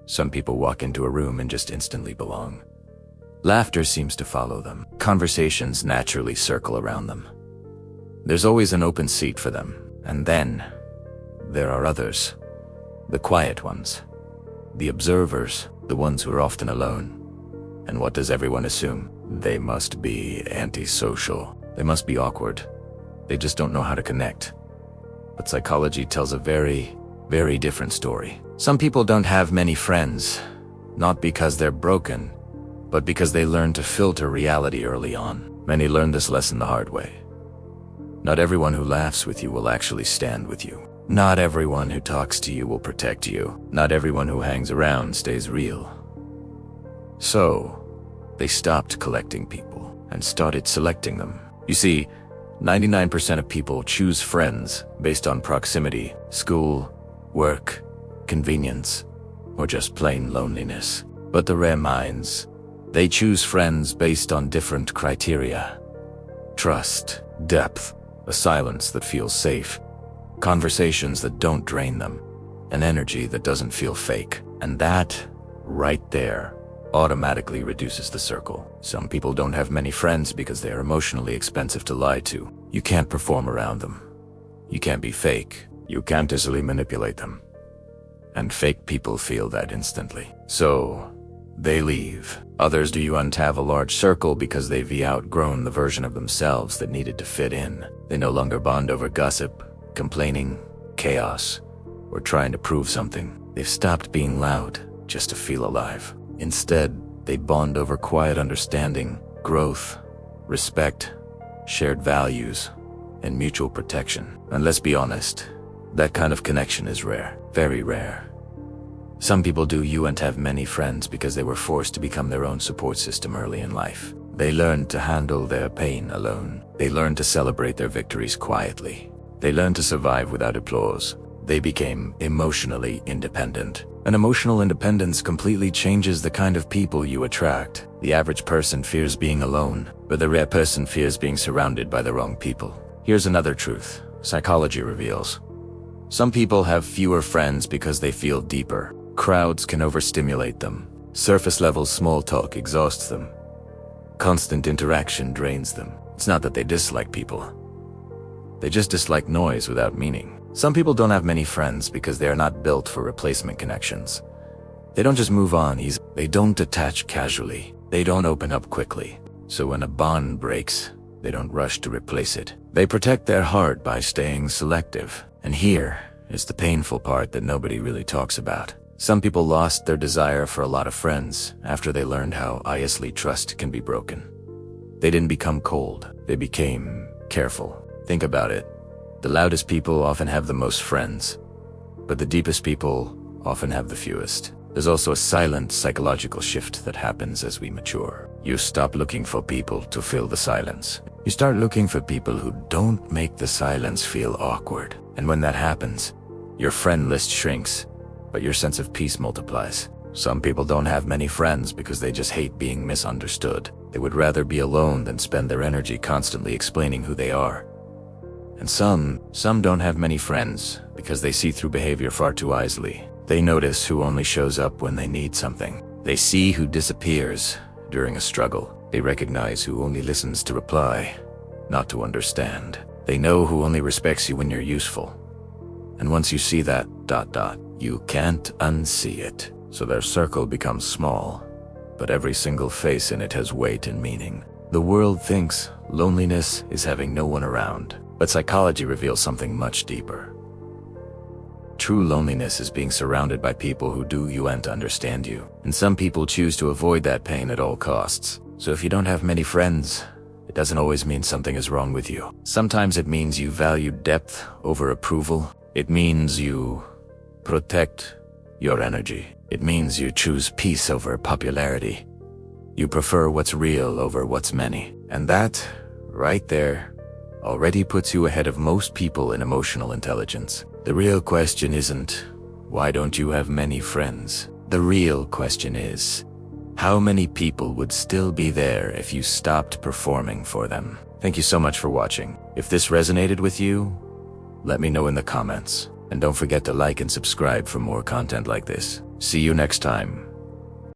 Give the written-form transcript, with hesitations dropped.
Some people walk into a room and just instantly belong. Laughter seems to follow them. Conversations naturally circle around them. There's always an open seat for them. And then there are others, the quiet ones, the observers, the ones who are often alone. And what does everyone assume? They must be antisocial. They must be awkward. They just don't know how to connect. But psychology tells a very, very different story. Some people don't have many friends, not because they're broken, but because they learn to filter reality early on. Many learn this lesson the hard way. Not everyone who laughs with you will actually stand with you. Not everyone who talks to you will protect you. Not everyone who hangs around stays real. So, they stopped collecting people and started selecting them. You see, 99% of people choose friends based on proximity, school, work, convenience, or just plain loneliness. But the rare minds, they choose friends based on different criteria. Trust, depth, a silence that feels safe, conversations that don't drain them, an energy that doesn't feel fake. And that, right there, automatically reduces the circle. Some people don't have many friends because they are emotionally expensive to lie to. You can't perform around them. You can't be fake. You can't easily manipulate them. And fake people feel that instantly. So, they leave. Others do you have a large circle because they've outgrown the version of themselves that needed to fit in. They no longer bond over gossip, complaining, chaos, or trying to prove something. They've stopped being loud just to feel alive. Instead, they bond over quiet understanding, growth, respect, shared values, and mutual protection. And let's be honest, that kind of connection is rare, very rare. Some people do have many friends because they were forced to become their own support system early in life. They learned to handle their pain alone. They learned to celebrate their victories quietly. They learned to survive without applause. They became emotionally independent. And emotional independence completely changes the kind of people you attract. The average person fears being alone, but the rare person fears being surrounded by the wrong people. Here's another truth psychology reveals. Some people have fewer friends because they feel deeper. Crowds can overstimulate them. Surface-level small talk exhausts them. Constant interaction drains them. It's not that they dislike people. They just dislike noise without meaning. Some people don't have many friends because they are not built for replacement connections. They don't just move on easily. They don't detach casually. They don't open up quickly. So when a bond breaks, they don't rush to replace it. They protect their heart by staying selective. And here is the painful part that nobody really talks about. Some people lost their desire for a lot of friends after they learned how easily trust can be broken. They didn't become cold. They became careful. Think about it. The loudest people often have the most friends, but the deepest people often have the fewest. There's also a silent psychological shift that happens as we mature. You stop looking for people to fill the silence. You start looking for people who don't make the silence feel awkward. And when that happens, your friend list shrinks, but your sense of peace multiplies. Some people don't have many friends because they just hate being misunderstood. They would rather be alone than spend their energy constantly explaining who they are. And some don't have many friends because they see through behavior far too easily. They notice who only shows up when they need something. They see who disappears during a struggle. They recognize who only listens to reply, not to understand. They know who only respects you when you're useful. And once you see that, you can't unsee it. So their circle becomes small, but every single face in it has weight and meaning. The world thinks loneliness is having no one around. But psychology reveals something much deeper. True loneliness is being surrounded by people who do and to understand you. And some people choose to avoid that pain at all costs. So if you don't have many friends, it doesn't always mean something is wrong with you. Sometimes it means you value depth over approval. It means you protect your energy. It means you choose peace over popularity. You prefer what's real over what's many. And that, right there, already puts you ahead of most people in emotional intelligence. The real question isn't, why don't you have many friends? The real question is, how many people would still be there if you stopped performing for them? Thank you so much for watching. If this resonated with you, let me know in the comments. And don't forget to like and subscribe for more content like this. See you next time.